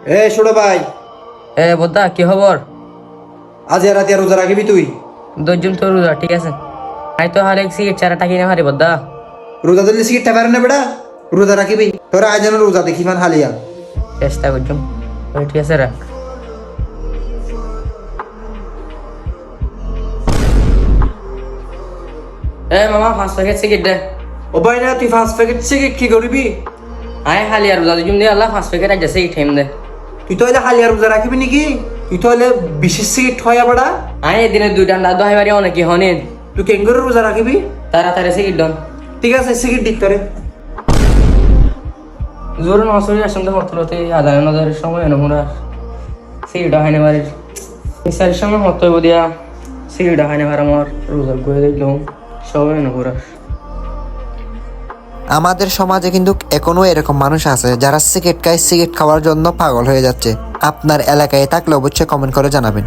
এ ছোট ভাই, এ বোদ্দা কি খবর? আজ এ রাতে রোজা রাখবি তুই? দশজন তো রোজা ঠিক আছে। আই তো হারে সিগারেট চারা টাকি না হারে বোদ্দা। রোজা দিলে সিগারেট পারে না বেটা? রোজা রাখিবি তোরা আজ যেন রোজা দেখি মান হালিয়া। চেষ্টা করছুম। ঠিক আছে রাখ। এ মামা 5 প্যাকেট সিগারেট দে। ও ভাই না, তুই 5 প্যাকেট সিগারেট কি করবি? আই হালি আর রোজা দিজুম দে আল্লাহ 5 প্যাকেট আজ সিগারেট খাইম দে। তুই তো হলে হালিয়া রোজা রাখিবি নাকি? তুই তো হলে বিশেষ সিগারেট হয় বেটা। আই এদিনে 2টা না 10 বারে অনেক কি হনেন। তুই কেন করে রোজা রাখিবি? তাড়াতাড়ি সিগারেট দন। ঠিক আছে, সিগারেট দিক তোরে। জোর নসরি আসুন তো হতলতে আধা নজরের সময় নমুনা সিগারেট হয় না বাড়ির মিসাইল সময় হতো দিয়া সিগারেট হয় না আর আমার রোজা করে দিলাম সবাই নমুরা। আমাদের সমাজে কিন্তু এখনো এরকম মানুষ আছে যারা সিগারেট খায়, সিগারেট খাওয়ার জন্য পাগল হয়ে যাচ্ছে। আপনার এলাকায় থাকলে অবশ্যই কমেন্ট করে জানাবেন।